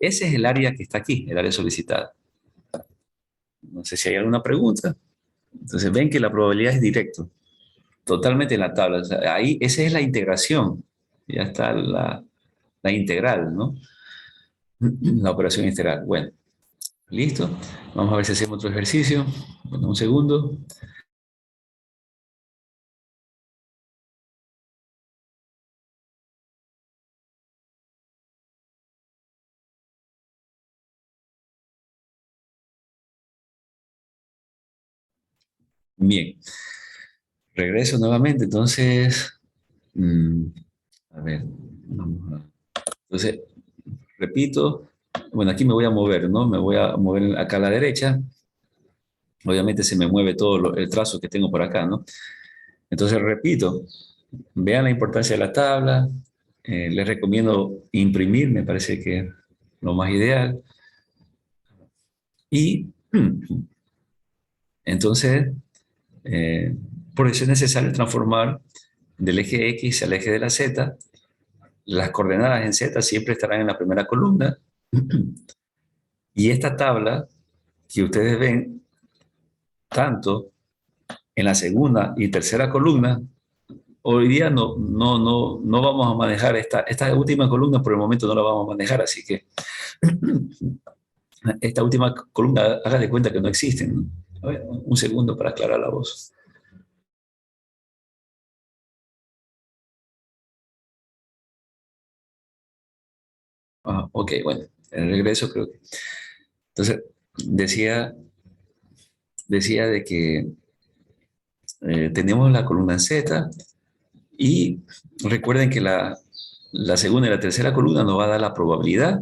Ese es el área que está aquí, el área solicitada. No sé si hay alguna pregunta. Entonces, ven que la probabilidad es directo, totalmente en la tabla. O sea, ahí, esa es la integración. Ya está la integral, ¿no? La operación integral. Bueno, listo. Vamos a ver si hacemos otro ejercicio. Bueno, un segundo. Bien, regreso nuevamente. Entonces, mm, a ver, entonces, repito. Bueno, aquí me voy a mover, ¿no? Me voy a mover acá a la derecha. Obviamente se me mueve todo el trazo que tengo por acá, ¿no? Entonces, repito, vean la importancia de la tabla. Les recomiendo imprimir, me parece que es lo más ideal. Y entonces, eh, por eso es necesario transformar del eje X al eje de la Z. Las coordenadas en Z siempre estarán en la primera columna. Y esta tabla que ustedes ven, tanto en la segunda y tercera columna, hoy día no vamos a manejar esta última columna, por el momento no la vamos a manejar, así que esta última columna, haga de cuenta que no existen, ¿no? A ver, un segundo para aclarar la voz. Ah, ok, bueno, el regreso creo que. Entonces, decía de que tenemos la columna Z y recuerden que la segunda y la tercera columna nos va a dar la probabilidad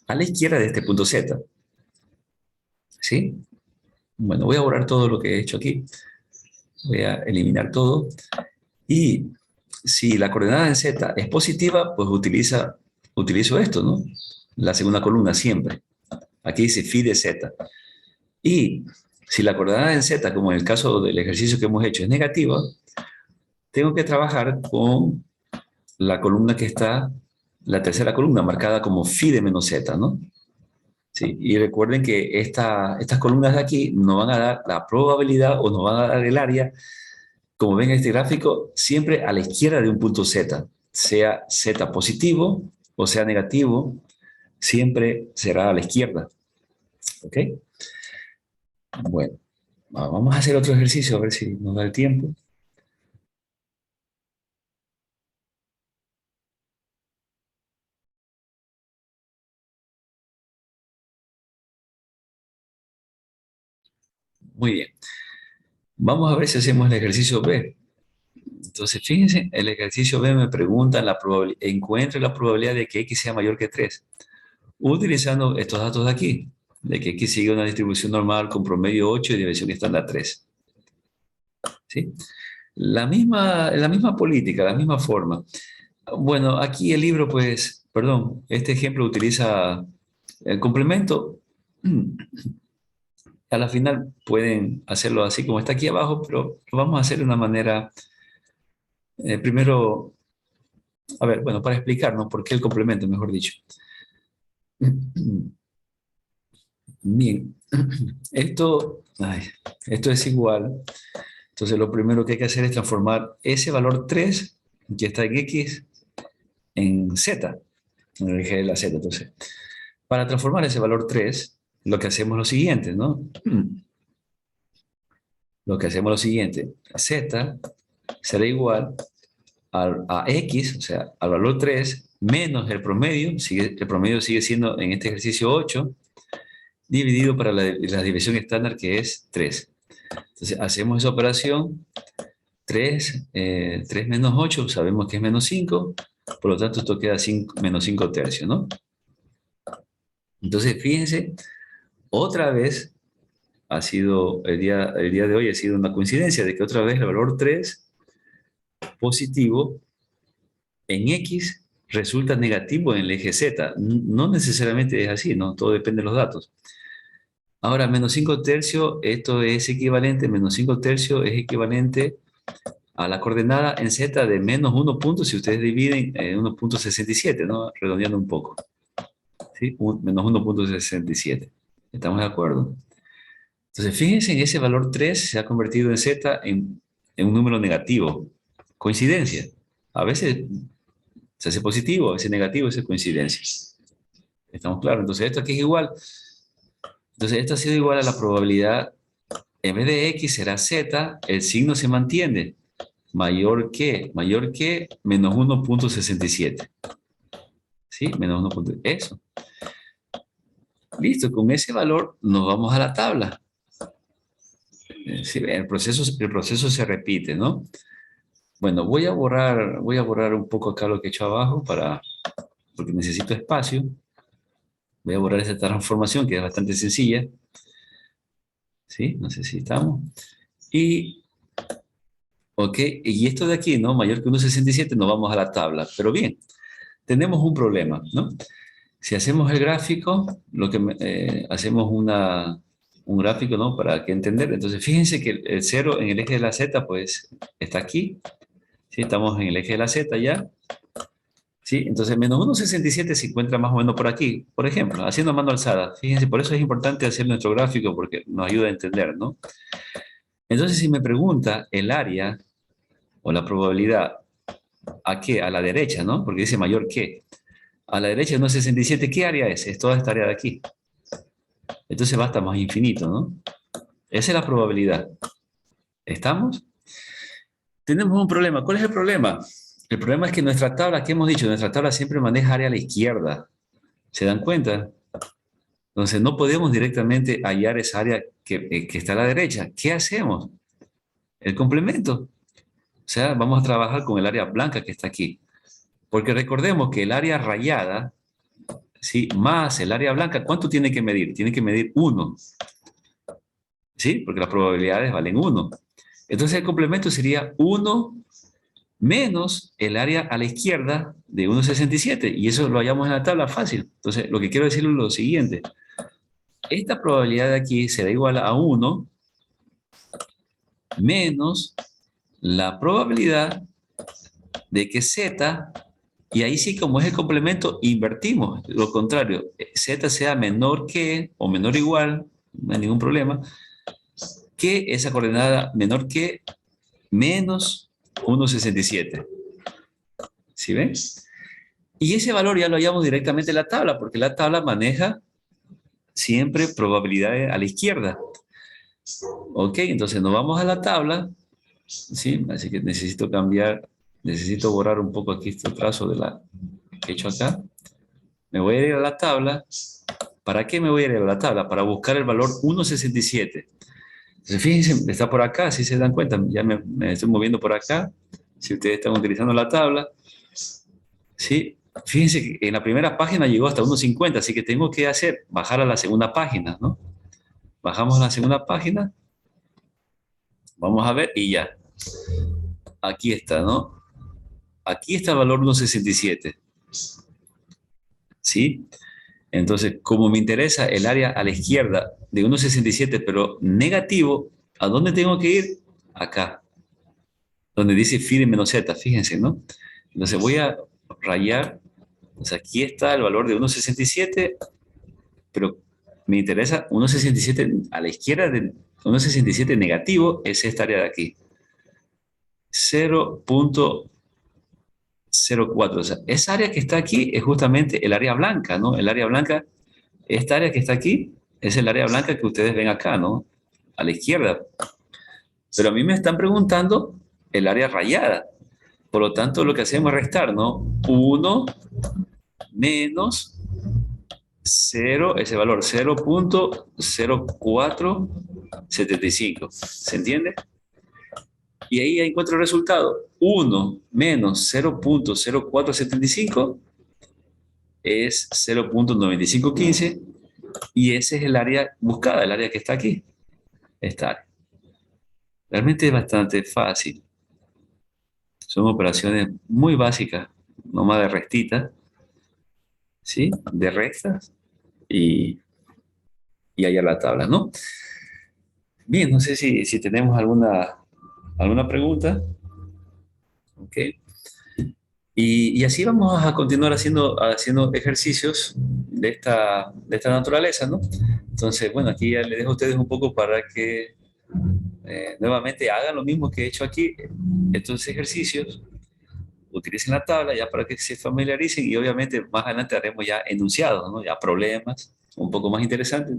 a la izquierda de este punto Z. ¿Sí? Bueno, voy a borrar todo lo que he hecho aquí. Voy a eliminar todo. Y si la coordenada en Z es positiva, pues utilizo esto, ¿no? La segunda columna siempre. Aquí dice phi de Z. Y si la coordenada en Z, como en el caso del ejercicio que hemos hecho, es negativa, tengo que trabajar con la columna que está, la tercera columna, marcada como phi de menos Z, ¿no? Sí, y recuerden que estas columnas de aquí nos van a dar la probabilidad o nos van a dar el área, como ven en este gráfico, siempre a la izquierda de un punto Z, sea Z positivo o sea negativo, siempre será a la izquierda. ¿Ok? Bueno, vamos a hacer otro ejercicio a ver si nos da el tiempo. Muy bien. Vamos a ver si hacemos el ejercicio B. Entonces, fíjense, el ejercicio B me pregunta encuentre la probabilidad de que X sea mayor que 3, utilizando estos datos de aquí, de que X sigue una distribución normal con promedio 8 y diversión estándar 3. ¿Sí? La misma política, la misma forma. Bueno, aquí el libro, pues, perdón, este ejemplo utiliza El complemento, a la final pueden hacerlo así como está aquí abajo, pero lo vamos a hacer de una manera, primero, a ver, bueno, para explicarnos por qué el complemento, mejor dicho. Bien, esto es igual. Entonces lo primero que hay que hacer es transformar ese valor 3 que está en X en Z, en el eje de la Z. Entonces, para transformar ese valor 3, lo que hacemos es lo siguiente, ¿no? Lo que hacemos es lo siguiente. Z será igual a X, o sea, al valor 3, menos el promedio sigue siendo en este ejercicio 8, dividido para la división estándar que es 3. Entonces, hacemos esa operación, 3 menos 8, sabemos que es menos 5, por lo tanto esto queda menos 5 tercios, ¿no? Entonces, fíjense, otra vez el día de hoy ha sido una coincidencia de que otra vez el valor 3 positivo en X resulta negativo en el eje Z. No necesariamente es así, ¿no? Todo depende de los datos. Ahora, menos 5 tercios, esto es equivalente, menos 5 tercios es equivalente a la coordenada en Z de menos 1 punto si ustedes dividen en 1,67, ¿no? Redondeando un poco. ¿Sí? Menos 1,67. ¿Estamos de acuerdo? Entonces, fíjense, en ese valor 3 se ha convertido en Z en un número negativo. Coincidencia. A veces se hace positivo, a veces negativo, eso es coincidencia. ¿Estamos claros? Entonces, esto aquí es igual. Entonces, esto ha sido igual a la probabilidad, en vez de X será Z, el signo se mantiene. Mayor que menos 1,67. ¿Sí? Menos 1. Eso. Listo, con ese valor nos vamos a la tabla. Sí, el proceso se repite, ¿no? Bueno, voy a borrar un poco acá lo que he hecho abajo porque necesito espacio. Voy a borrar esta transformación que es bastante sencilla. ¿Sí? No sé si estamos. Y, ok, y esto de aquí, ¿no? Mayor que 1,67, nos vamos a la tabla. Pero bien, tenemos un problema, ¿no? Si hacemos el gráfico, hacemos un gráfico, ¿no? Para que entender. Entonces, fíjense que el 0 en el eje de la Z, pues, está aquí. ¿Sí? Estamos en el eje de la Z ya. ¿Sí? Entonces, menos 1,67 se encuentra más o menos por aquí. Por ejemplo, haciendo mano alzada. Fíjense, por eso es importante hacer nuestro gráfico, porque nos ayuda a entender, ¿no? Entonces, si me pregunta el área o la probabilidad, ¿a qué? A la derecha, ¿no? Porque dice mayor que. A la derecha de 1,67, ¿qué área es? Es toda esta área de aquí. Entonces va hasta más infinito, ¿no? Esa es la probabilidad. ¿Estamos? Tenemos un problema. ¿Cuál es el problema? El problema es que nuestra tabla, ¿qué hemos dicho? Nuestra tabla siempre maneja área a la izquierda. ¿Se dan cuenta? Entonces no podemos directamente hallar esa área que está a la derecha. ¿Qué hacemos? El complemento. O sea, vamos a trabajar con el área blanca que está aquí. Porque recordemos que el área rayada, ¿sí? Más el área blanca, ¿cuánto tiene que medir? Tiene que medir 1. ¿Sí? Porque las probabilidades valen 1. Entonces el complemento sería 1 menos el área a la izquierda de 1,67. Y eso lo hallamos en la tabla fácil. Entonces, lo que quiero decir es lo siguiente. Esta probabilidad de aquí será igual a 1 menos la probabilidad de que Z, y ahí sí, como es el complemento, invertimos. Lo contrario, Z sea menor que o menor o igual, no hay ningún problema, que esa coordenada menor que menos 1,67. ¿Sí ven? Y ese valor ya lo hallamos directamente en la tabla, porque la tabla maneja siempre probabilidades a la izquierda. Ok, entonces nos vamos a la tabla, ¿sí? Así que necesito borrar un poco aquí este trazo que he hecho acá. Me voy a ir a la tabla. ¿Para qué me voy a ir a la tabla? Para buscar el valor 1,67. Entonces fíjense, está por acá, si se dan cuenta, ya me estoy moviendo por acá. Si ustedes están utilizando la tabla, ¿sí? Fíjense que en la primera página llegó hasta 1,50, así que tengo que bajar a la segunda página, ¿no? Bajamos a la segunda página, vamos a ver y ya. Aquí está, ¿no? Aquí está el valor 1,67, ¿sí? Entonces, como me interesa el área a la izquierda de 1,67, pero negativo, ¿a dónde tengo que ir? Acá, donde dice phi de menos z, fíjense, ¿no? Entonces voy a rayar, pues aquí está el valor de 1,67, pero me interesa 1,67 a la izquierda de 1,67 negativo, es esta área de aquí. 0,04. O sea, esa área que está aquí es justamente el área blanca, ¿no? El área blanca, esta área que está aquí es el área blanca que ustedes ven acá, ¿no? A la izquierda. Pero a mí me están preguntando el área rayada. Por lo tanto, lo que hacemos es restar, ¿no? 1 menos 0, ese valor, 0,0475. ¿Se entiende? Y ahí encuentro el resultado. 1 menos 0,0475 es 0,9515 y ese es el área buscada, el área que está aquí. Esta área. Realmente es bastante fácil. Son operaciones muy básicas, nomás de restita, ¿sí? De restas y hallar la tabla, ¿no? Bien, no sé si tenemos alguna pregunta. ¿Ok? Y así vamos a continuar haciendo ejercicios de esta naturaleza, ¿no? Entonces, bueno, aquí ya les dejo a ustedes un poco para que nuevamente hagan lo mismo que he hecho aquí, estos ejercicios, utilicen la tabla ya para que se familiaricen y obviamente más adelante haremos ya enunciados, ¿no? Ya problemas un poco más interesantes.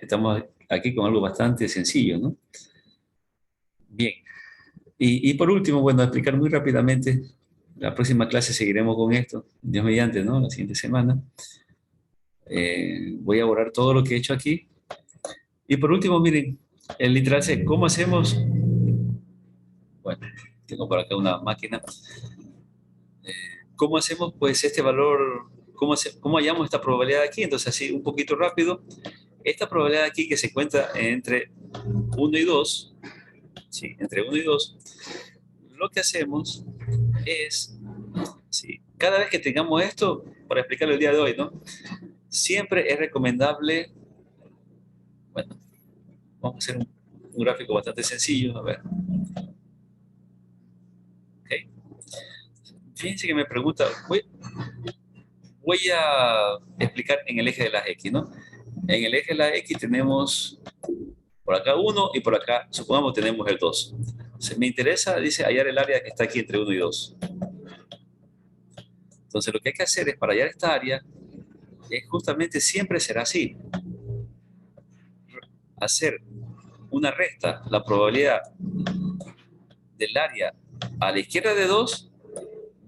Estamos aquí con algo bastante sencillo, ¿no? Bien. Y por último, bueno, explicar muy rápidamente, la próxima clase seguiremos con esto, Dios mediante, ¿no? La siguiente semana. Voy a borrar todo lo que he hecho aquí. Y por último, miren, el literal C, ¿cómo hacemos? Bueno, tengo por acá una máquina. ¿Cómo hacemos pues este valor? ¿Cómo hallamos esta probabilidad aquí? Entonces, así un poquito rápido. Esta probabilidad aquí que se cuenta entre 1 y 2, ¿sí? Entre 1 y 2, lo que hacemos es, ¿sí? Cada vez que tengamos esto, para explicarlo el día de hoy, ¿no? Siempre es recomendable, bueno, vamos a hacer un gráfico bastante sencillo, a ver, ¿ok? Fíjense que me pregunta, voy a explicar en el eje de las X, ¿no? En el eje de las X tenemos por acá 1 y por acá, supongamos, tenemos el 2. Entonces, me interesa, dice, hallar el área que está aquí entre 1 y 2. Entonces, lo que hay que hacer es, para hallar esta área, es justamente siempre será así. Hacer una resta, la probabilidad del área a la izquierda de 2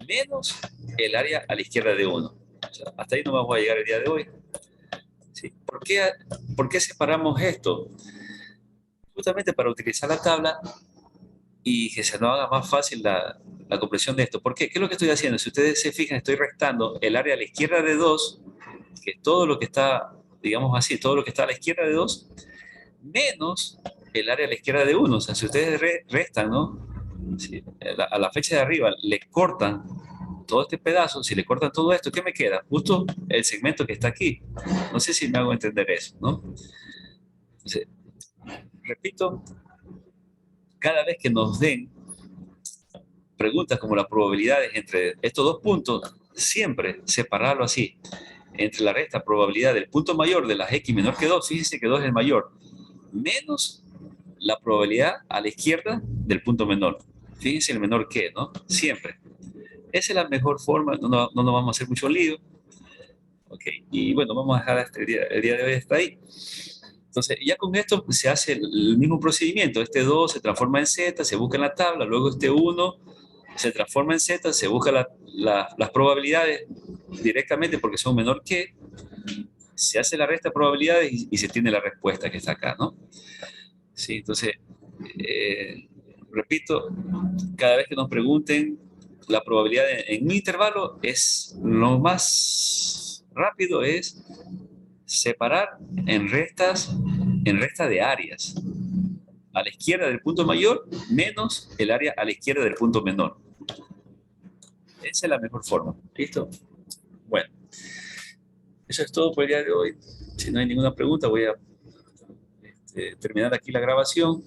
menos el área a la izquierda de 1. O sea, hasta ahí no vamos a llegar el día de hoy. ¿Sí? ¿Por qué separamos esto? Justamente para utilizar la tabla y que se nos haga más fácil la comprensión de esto. ¿Por qué? ¿Qué es lo que estoy haciendo? Si ustedes se fijan, estoy restando el área a la izquierda de 2, que es todo lo que está, digamos así, todo lo que está a la izquierda de 2, menos el área a la izquierda de 1. O sea, si ustedes restan, ¿no? Si a la flecha de arriba le cortan todo este pedazo, si le cortan todo esto, ¿qué me queda? Justo el segmento que está aquí. No sé si me hago entender eso, ¿no? Entonces, repito, cada vez que nos den preguntas como las probabilidades entre estos dos puntos, siempre separarlo así. Entre la resta probabilidad del punto mayor de las X menor que 2, fíjense que 2 es el mayor, menos la probabilidad a la izquierda del punto menor. Fíjense el menor que, ¿no? Siempre. Esa es la mejor forma, no nos vamos a hacer mucho lío. Ok, y bueno, vamos a dejar el día de hoy hasta ahí. Entonces, ya con esto pues, se hace el mismo procedimiento. Este 2 se transforma en Z, se busca en la tabla, luego este 1 se transforma en Z, se busca las probabilidades directamente porque son menor que, se hace la resta de probabilidades y se tiene la respuesta que está acá, ¿no? Sí, entonces, eh, repito, cada vez que nos pregunten la probabilidad en un intervalo, es lo más rápido es separar en resta de áreas. A la izquierda del punto mayor menos el área a la izquierda del punto menor. Esa es la mejor forma. ¿Listo? Bueno. Eso es todo por el día de hoy. Si no hay ninguna pregunta, voy a terminar aquí la grabación